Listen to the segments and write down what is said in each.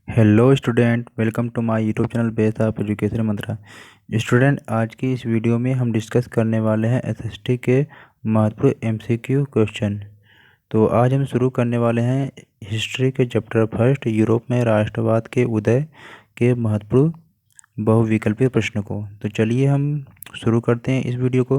Hello student, welcome to my YouTube channel based of education Mantra. Student, आज की इस video में हम डिस्कस करने वाले हैं एसएसटी के महत्वपूर्ण एमसीक्यू क्वेश्चन। तो आज हम शुरू करने वाले हैं हिस्ट्री के चैप्टर फर्स्ट, यूरोप में राष्ट्रवाद के उदय के महत्वपूर्ण बहुविकल्पीय प्रश्न को। तो चलिए हम शुरू करते हैं इस वीडियो को।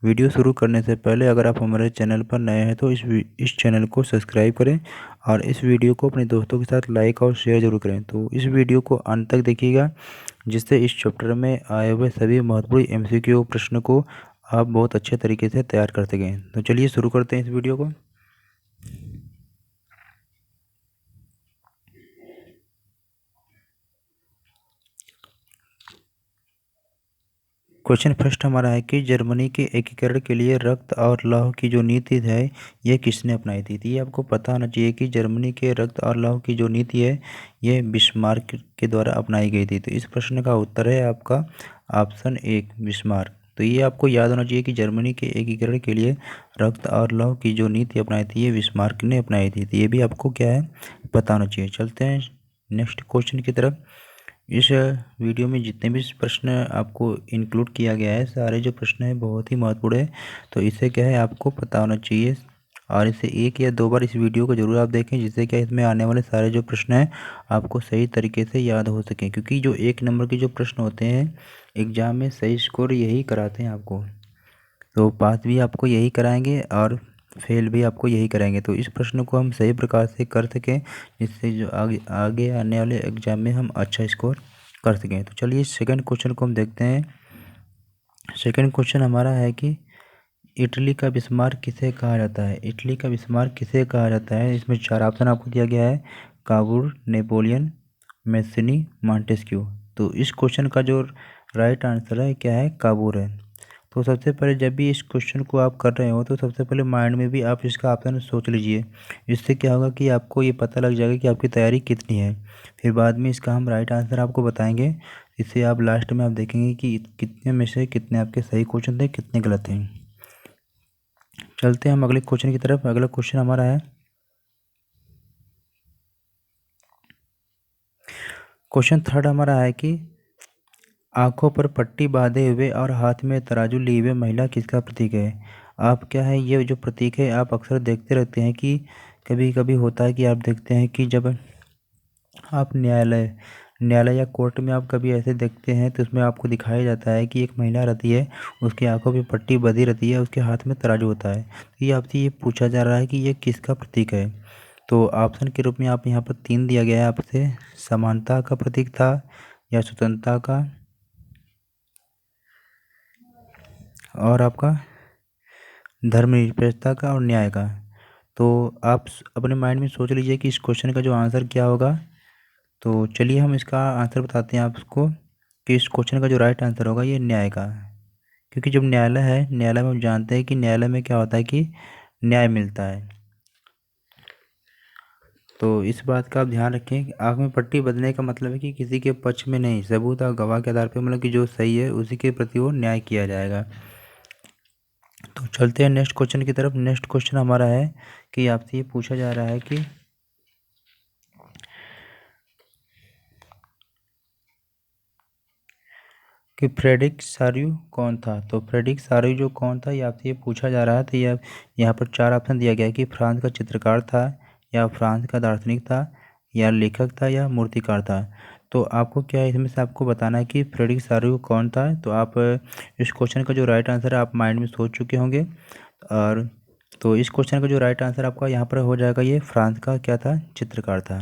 वीडियो शुरू करने से पहले अगर आप हमारे चैनल पर नए हैं तो इस चैनल को सब्सक्राइब करें और इस वीडियो को अपने दोस्तों के साथ लाइक और शेयर जरूर करें। तो इस वीडियो को अंत तक देखिएगा, जिससे इस चैप्टर में आए हुए सभी महत्वपूर्ण एमसीक्यू प्रश्न को आप बहुत अच्छे तरीके से तैयार कर सकें। तो चलिए शुरू करते हैं इस वीडियो को। क्वेश्चन फर्स्ट हमारा है कि जर्मनी के एकीकरण के लिए रक्त और लौह की जो नीति है यह किसने अपनाई थी। तो ये आपको पता होना चाहिए कि जर्मनी के रक्त और लौह की जो नीति है यह बिस्मार्क के द्वारा अपनाई गई थी। तो इस प्रश्न का उत्तर है आपका ऑप्शन एक, बिस्मार्क। तो ये आपको याद होना चाहिए कि जर्मनी के एकीकरण के लिए रक्त और लौह की जो नीति अपनाई थी ये बिस्मार्क ने अपनाई थी। तो ये भी आपको क्या है पता होना चाहिए। चलते हैं नेक्स्ट क्वेश्चन की तरफ। इस वीडियो में जितने भी प्रश्न आपको इंक्लूड किया गया है, सारे जो प्रश्न हैं बहुत ही महत्वपूर्ण है। तो इससे क्या है आपको पता होना चाहिए और इसे एक या दो बार इस वीडियो को ज़रूर आप देखें, जिससे क्या इसमें आने वाले सारे जो प्रश्न हैं आपको सही तरीके से याद हो सकें। क्योंकि जो एक नंबर के जो प्रश्न होते हैं एग्ज़ाम में सही स्कोर यही कराते हैं आपको। तो पास भी आपको यही कराएंगे और फेल भी आपको यही कराएंगे। तो इस प्रश्न को हम सही प्रकार से कर सकें, जिससे जो आगे आगे आने वाले एग्जाम में हम अच्छा स्कोर कर सकें। तो चलिए सेकंड क्वेश्चन को हम देखते हैं। सेकंड क्वेश्चन हमारा है कि इटली का बिस्मार्क किसे कहा जाता है। इटली का बिस्मार्क किसे कहा जाता है। इसमें चार ऑप्शन आपको दिया गया है: काबूल, नेपोलियन, मेस्सिनी, मॉन्टेस्क्यू। तो इस क्वेश्चन का जो राइट आंसर है क्या है, काबूल है। तो सबसे पहले जब भी इस क्वेश्चन को आप कर रहे हो तो सबसे पहले माइंड में भी आप इसका ऑप्शन सोच लीजिए। इससे क्या होगा कि आपको ये पता लग जाएगा कि आपकी तैयारी कितनी है। फिर बाद में इसका हम राइट आंसर आपको बताएंगे। इससे आप लास्ट में आप देखेंगे कि कितने में से कितने आपके सही क्वेश्चन थे, कितने गलत हैं। चलते हैं हम अगले क्वेश्चन की तरफ। अगला क्वेश्चन हमारा है, क्वेश्चन थर्ड हमारा है कि आंखों पर पट्टी बांधे हुए और हाथ में तराजू लिए हुए महिला किसका प्रतीक है। आप क्या है, ये जो प्रतीक है आप अक्सर देखते रहते हैं कि कभी कभी होता है कि आप देखते हैं कि जब आप न्यायालय या कोर्ट में आप कभी ऐसे देखते हैं तो उसमें आपको दिखाया जाता है कि एक महिला रहती है, उसकी आंखों पे पट्टी बंधी रहती है, उसके हाथ में तराजू होता है। तो ये आपसे ये पूछा जा रहा है कि ये किसका प्रतीक है। तो ऑप्शन के रूप में आप यहाँ पर तीन दिया गया है आपसे: समानता का प्रतीक था, या स्वतंत्रता का, और आपका धर्मनिरपेक्षता का, और न्याय का। तो आप अपने माइंड में सोच लीजिए कि इस क्वेश्चन का जो आंसर क्या होगा। तो चलिए हम इसका आंसर बताते हैं आपको कि इस क्वेश्चन का जो राइट आंसर होगा ये न्याय का है। क्योंकि जब न्यायालय है, न्यायालय में हम जानते हैं कि न्यायालय में क्या होता है कि न्याय मिलता है। तो इस बात का आप ध्यान रखें कि आँख में पट्टी बदलने का मतलब है कि किसी के पक्ष में नहीं, सबूत और गवाह के आधार पर, मतलब कि जो सही है उसी के प्रति वो न्याय किया जाएगा। तो चलते हैं नेक्स्ट क्वेश्चन की तरफ। नेक्स्ट क्वेश्चन हमारा है कि आपसे ये पूछा जा रहा है कि फ्रेडरिक सार्यू कौन था। तो फ्रेडरिक सार्यू जो कौन था ये आपसे ये पूछा जा रहा है। तो ये यहाँ पर चार ऑप्शन दिया गया है कि फ्रांस का चित्रकार था, या फ्रांस का दार्शनिक था, या लेखक था, या मूर्तिकार था। तो आपको क्या है इसमें से आपको बताना है कि फ्रेडरिक सार्यू कौन था। तो आप इस क्वेश्चन का जो राइट आंसर है आप माइंड में सोच चुके होंगे। और तो इस क्वेश्चन का जो राइट आंसर आपका यहाँ पर हो जाएगा, ये फ्रांस का क्या था, चित्रकार था।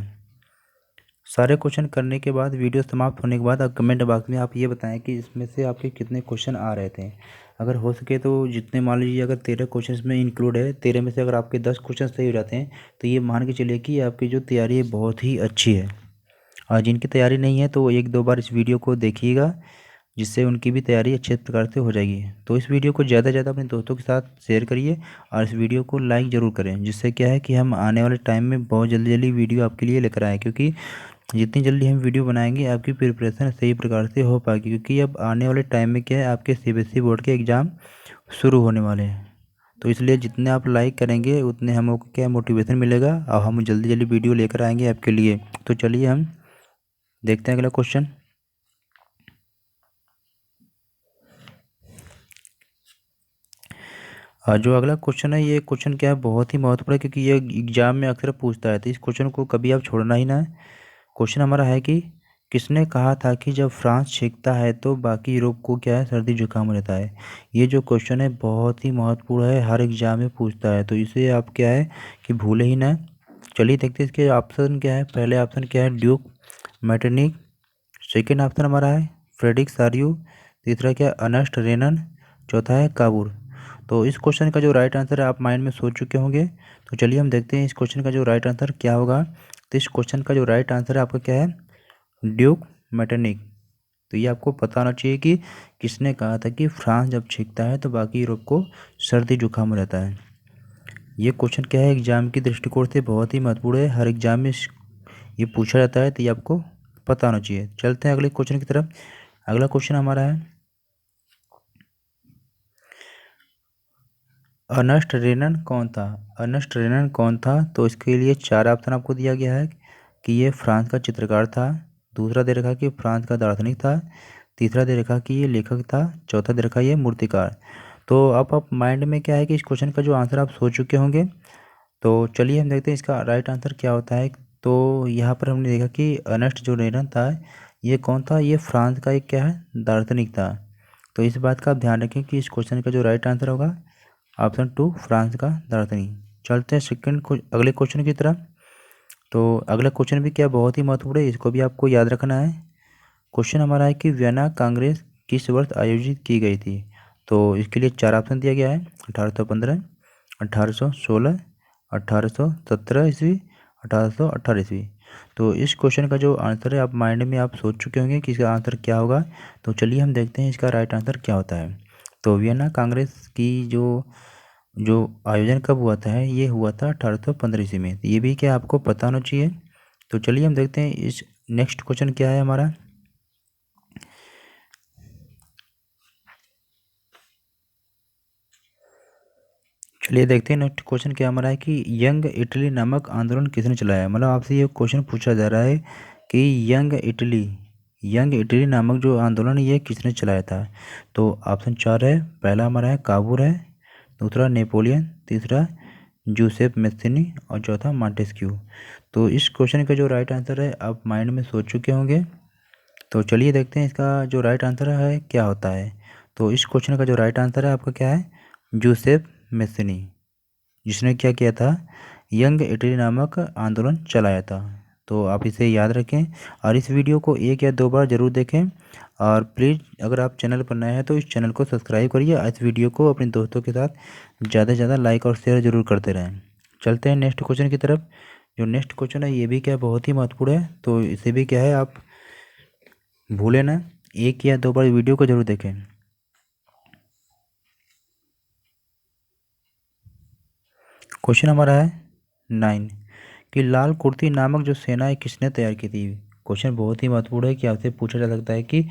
सारे क्वेश्चन करने के बाद, वीडियो समाप्त होने के बाद आप कमेंट बॉक्स में आप ये बताएं कि इसमें से आपके कितने क्वेश्चन आ रहे थे। अगर हो सके तो जितने, मान लीजिए अगर 13 क्वेश्चन इसमें इंक्लूड है, 13 में से अगर आपके 10 क्वेश्चन सही हो जाते हैं तो ये मान के चलिए कि आपकी जो तैयारी है बहुत ही अच्छी है। और जिनकी तैयारी नहीं है तो वो एक दो बार इस वीडियो को देखिएगा, जिससे उनकी भी तैयारी अच्छे प्रकार से हो जाएगी। तो इस वीडियो को ज़्यादा से ज़्यादा अपने दोस्तों के साथ शेयर करिए और इस वीडियो को लाइक ज़रूर करें, जिससे क्या है कि हम आने वाले टाइम में बहुत जल्दी जल्दी वीडियो आपके लिए लेकर आएँ। क्योंकि जितनी जल्दी हम वीडियो बनाएंगे आपकी प्रिपरेशन सही प्रकार से हो पाएगी। क्योंकि अब आने वाले टाइम में क्या है, आपके सीबीएसई बोर्ड के एग्ज़ाम शुरू होने वाले हैं। तो इसलिए जितने आप लाइक करेंगे उतने हमको क्या मोटिवेशन मिलेगा और हम जल्दी जल्दी वीडियो लेकर आएंगे आपके लिए। तो चलिए हम देखते हैं अगला क्वेश्चन। जो अगला क्वेश्चन है, ये क्वेश्चन क्या है, बहुत ही महत्वपूर्ण है, क्योंकि ये एग्जाम में अक्सर पूछता है, तो इस क्वेश्चन को कभी आप छोड़ना ही ना है। क्वेश्चन हमारा है कि किसने कहा था कि जब फ्रांस छींकता है तो बाकी यूरोप को क्या है, सर्दी जुकाम रहता है। ये जो क्वेश्चन है बहुत ही महत्वपूर्ण है, हर एग्जाम में पूछता है, तो इसे आप क्या है कि भूले ही ना। चलिए देखते हैं इसके ऑप्शन क्या है। पहले ऑप्शन क्या है, ड्यूक मैटरनिक। सेकेंड ऑप्शन हमारा है फ्रेडरिक सारियो। तीसरा क्या है, अनस्ट रेनन। चौथा है काबूर। तो इस क्वेश्चन का जो राइट आंसर है आप माइंड में सोच चुके होंगे। तो चलिए हम देखते हैं इस क्वेश्चन का जो राइट आंसर क्या होगा। तो इस क्वेश्चन का जो राइट आंसर है आपका क्या है, ड्यूक मैटरनिक। तो ये आपको पता होना चाहिए कि किसने कहा था कि फ्रांस जब छींकता है तो बाकी यूरोप को सर्दी जुकाम रहता है। ये क्वेश्चन क्या है, एग्जाम की दृष्टिकोण से बहुत ही महत्वपूर्ण है, हर एग्जाम में ये पूछा जाता है, तो ये आपको पता होना चाहिए। चलते हैं अगले क्वेश्चन की तरफ। अगला क्वेश्चन हमारा है, अर्नेस्ट रेनन कौन था। अर्नेस्ट रेनन कौन था, तो इसके लिए चार ऑप्शन आपको दिया गया है कि ये फ्रांस का चित्रकार था। दूसरा दे रखा कि फ्रांस का दार्शनिक था। तीसरा दे रखा कि ये लेखक था। चौथा दे रखा ये मूर्तिकार। तो अब आप माइंड में क्या है कि इस क्वेश्चन का जो आंसर आप सोच चुके होंगे। तो चलिए हम देखते हैं इसका राइट आंसर क्या होता है। तो यहाँ पर हमने देखा कि अर्नेस्ट जो रेनन था, ये कौन था, ये फ्रांस का एक क्या है, दार्शनिक था। तो इस बात का आप ध्यान रखें कि इस क्वेश्चन का जो राइट आंसर होगा ऑप्शन टू, फ्रांस का दार्शनिक। चलते हैं सेकंड अगले क्वेश्चन की तरफ। तो अगला क्वेश्चन भी क्या बहुत ही महत्वपूर्ण है, इसको भी आपको याद रखना है। क्वेश्चन हमारा है कि वियना कांग्रेस किस वर्ष आयोजित की गई थी। तो इसके लिए चार ऑप्शन दिया गया है, 1815, 1816, 1817 ईस्वी, 1818 ईस्वी। तो इस क्वेश्चन का जो आंसर है आप माइंड में आप सोच चुके होंगे कि इसका आंसर क्या होगा। तो चलिए हम देखते हैं इसका राइट आंसर क्या होता है। तो वियना कांग्रेस की जो जो आयोजन कब हुआ था, ये हुआ था 1815 ईस्वी में। तो ये भी क्या आपको पता होना चाहिए। तो चलिए हम देखते हैं इस नेक्स्ट क्वेश्चन क्या है हमारा। चलिए देखते हैं नेक्स्ट क्वेश्चन क्या हमारा है कि यंग इटली नामक आंदोलन किसने चलाया। मतलब आपसे ये क्वेश्चन पूछा जा रहा है कि यंग इटली नामक जो आंदोलन है, ये किसने चलाया था। तो ऑप्शन चार है। पहला हमारा है काबूर है। दूसरा नेपोलियन। तीसरा जूसेफ मेस्सिनी। और चौथा मॉन्टेस्क्यू। तो इस क्वेश्चन का जो राइट आंसर है आप माइंड में सोच चुके होंगे। तो चलिए देखते हैं इसका जो राइट आंसर है क्या होता है। तो इस क्वेश्चन का जो राइट आंसर है आपका क्या है, जूसेफ मेस्सिनी, जिसने क्या किया था, यंग इटली नामक आंदोलन चलाया था। तो आप इसे याद रखें और इस वीडियो को एक या दो बार ज़रूर देखें। और प्लीज़ अगर आप चैनल पर नए हैं तो इस चैनल को सब्सक्राइब करिए और इस वीडियो को अपने दोस्तों के साथ ज़्यादा से ज़्यादा लाइक और शेयर ज़रूर करते रहें। चलते हैं नेक्स्ट क्वेश्चन की तरफ। जो नेक्स्ट क्वेश्चन है ये भी क्या बहुत ही महत्वपूर्ण है, तो इसे भी क्या है आप भूलें ना, एक या दो बार वीडियो को ज़रूर देखें। क्वेश्चन हमारा है 9 कि लाल कुर्ती नामक जो सेना है किसने तैयार की थी। क्वेश्चन बहुत ही महत्वपूर्ण है कि आपसे पूछा जा सकता है कि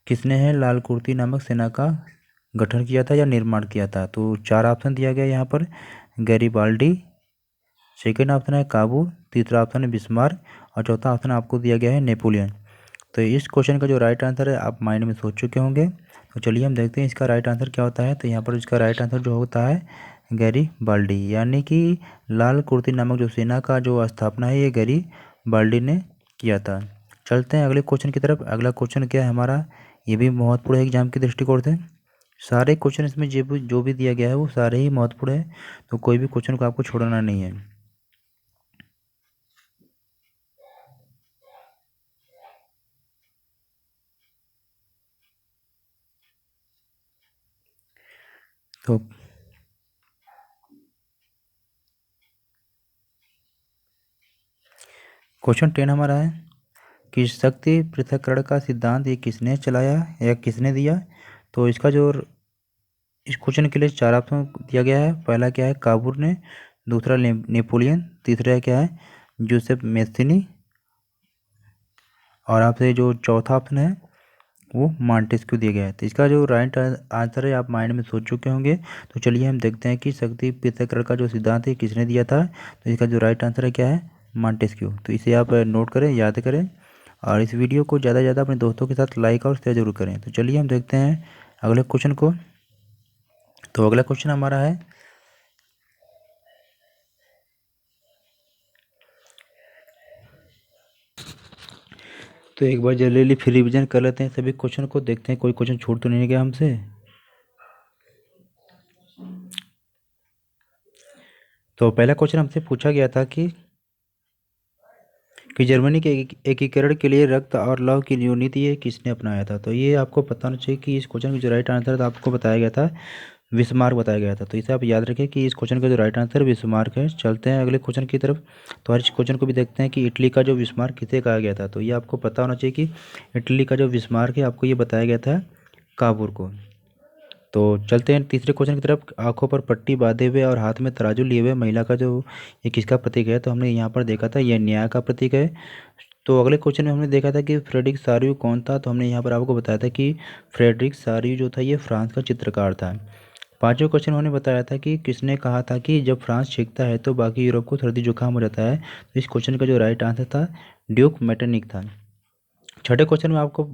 किसने है लाल कुर्ती नामक सेना का गठन किया था या निर्माण किया था। तो चार ऑप्शन दिया गया है यहाँ पर, गैरिबाल्डी। सेकेंड ऑप्शन है काबू। तीसरा ऑप्शन है बिस्मार्क। और चौथा ऑप्शन आपको दिया गया है नेपोलियन। तो इस क्वेश्चन का जो राइट आंसर है आप माइंड में सोच चुके होंगे। तो चलिए हम देखते हैं इसका राइट आंसर क्या होता है। तो यहाँ पर इसका राइट आंसर जो होता है गैरिबाल्डी, यानी कि लाल कुर्ती नामक जो सेना का जो स्थापना है ये गैरिबाल्डी ने किया था। चलते हैं अगले क्वेश्चन की तरफ। अगला क्वेश्चन क्या है हमारा, ये भी महत्वपूर्ण है एग्जाम के दृष्टिकोण से। सारे क्वेश्चन इसमें जो भी दिया गया है वो सारे ही महत्वपूर्ण है, तो कोई भी क्वेश्चन को आपको छोड़ना नहीं है। तो क्वेश्चन 10 हमारा है कि शक्ति पृथक्करण का सिद्धांत ये किसने चलाया या किसने दिया। तो इसका जो इस क्वेश्चन के लिए चार ऑप्शन दिया गया है। पहला क्या है, काबूर ने। दूसरा नेपोलियन। तीसरा क्या है, जोसेफ मेस्सिनी। और आपसे जो चौथा ऑप्शन है वो मॉन्टेस्क्यू दिया गया है। तो इसका जो राइट आंसर है आप माइंड में सोच चुके होंगे। तो चलिए हम देखते हैं कि शक्ति पृथक्करण का जो सिद्धांत है किसने दिया था। तो इसका जो राइट आंसर है क्या है, मॉन्टेस्क्यू। तो इसे आप नोट करें, याद करें और इस वीडियो को ज़्यादा से ज़्यादा अपने दोस्तों के साथ लाइक और शेयर जरूर करें। तो चलिए हम देखते हैं अगले क्वेश्चन को। तो अगला क्वेश्चन हमारा है, तो एक बार जल्दी फिर रिविजन कर लेते हैं सभी क्वेश्चन को, देखते हैं कोई क्वेश्चन छूट तो नहीं गया हमसे। तो पहला क्वेश्चन हमसे पूछा गया था कि जर्मनी के एकीकरण के लिए रक्त और लौह की जो नीति है किसने अपनाया था। तो ये आपको पता होना चाहिए कि इस क्वेश्चन का जो राइट आंसर था आपको बताया गया था, बिस्मार्क बताया गया था। तो इसे आप याद रखें कि इस क्वेश्चन का जो राइट आंसर बिस्मार्क है। चलते हैं अगले क्वेश्चन की तरफ। तो हर इस क्वेश्चन को भी देखते हैं कि इटली का जो बिस्मार्क किसे कहा गया था। तो ये आपको पता होना चाहिए कि इटली का जो बिस्मार्क है आपको ये बताया गया था काबूर को। तो चलते हैं तीसरे क्वेश्चन की तरफ। आंखों पर पट्टी बांधे हुए और हाथ में तराजू लिए हुए महिला का जो ये किसका प्रतीक है। तो हमने यहाँ पर देखा था यह न्याय का प्रतीक है। तो अगले क्वेश्चन में हमने देखा था कि फ्रेडरिक सारियू कौन था। तो हमने यहाँ पर आपको बताया था कि फ्रेडरिक सारियू जो था ये फ्रांस का चित्रकार था। पांचवें क्वेश्चन उन्होंने बताया था कि किसने कहा था कि जब फ्रांस छींकता है तो बाकी यूरोप को सर्दी जुकाम हो जाता है। तो इस क्वेश्चन का जो राइट आंसर था ड्यूक मेटरनिक था। छठे क्वेश्चन में आपको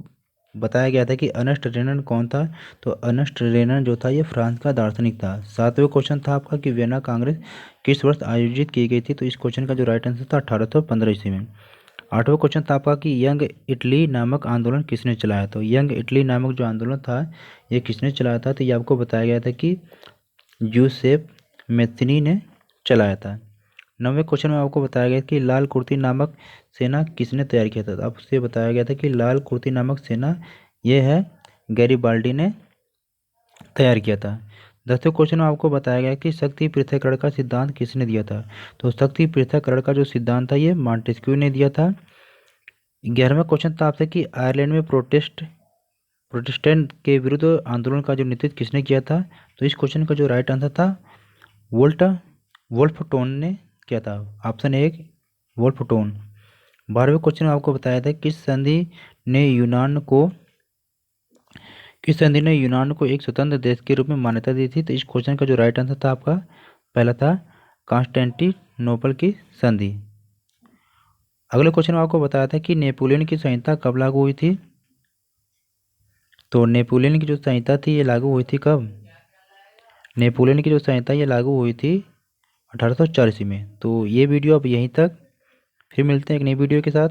बताया गया था कि अर्नेस्ट रेनन कौन था। तो अर्नेस्ट रेनन जो था ये फ्रांस का दार्शनिक था। सातवें क्वेश्चन था आपका कि वियना कांग्रेस किस वर्ष आयोजित की गई थी। तो इस क्वेश्चन का जो राइट आंसर था 1815 ईस्वी में। आठवां क्वेश्चन था आपका कि यंग इटली नामक आंदोलन किसने चलाया। तो यंग इटली नामक जो आंदोलन था ये किसने चलाया था। तो ये आपको बताया गया था कि जूसेफ मैथिनी ने चलाया था। नौवें क्वेश्चन में आपको बताया गया कि लाल कुर्ती नामक सेना किसने तैयार किया था। तो आपसे बताया गया था कि लाल कुर्ती नामक सेना ये है गैरिबाल्डी ने तैयार किया था। 10वें क्वेश्चन में आपको बताया गया कि शक्ति पृथक्करण का सिद्धांत किसने दिया था। तो शक्ति पृथक्करण का जो सिद्धांत था ये मॉन्टेस्क्यू ने दिया था। 11वां क्वेश्चन था आपसे कि आयरलैंड में प्रोटेस्टेंट के विरुद्ध आंदोलन का जो नेतृत्व किसने किया था। तो इस क्वेश्चन का जो राइट आंसर था वोल्टा वोल्फटोन ने किया था। Option A वोल्फटोन। 12वें क्वेश्चन में आपको बताया था किस संधि ने यूनान को एक स्वतंत्र देश के रूप में मान्यता दी थी। तो इस क्वेश्चन का जो राइट आंसर था आपका पहला था कॉन्स्टेंटिनोपल की संधि। अगले क्वेश्चन में आपको बताया था कि नेपोलियन की संहिता कब लागू हुई थी। तो नेपोलियन की जो संहिता थी ये लागू हुई थी कब। नेपोलियन की जो संहिता ये लागू हुई थी 1884 में। तो ये वीडियो अब यहीं तक, फिर मिलते हैं एक नई वीडियो के साथ।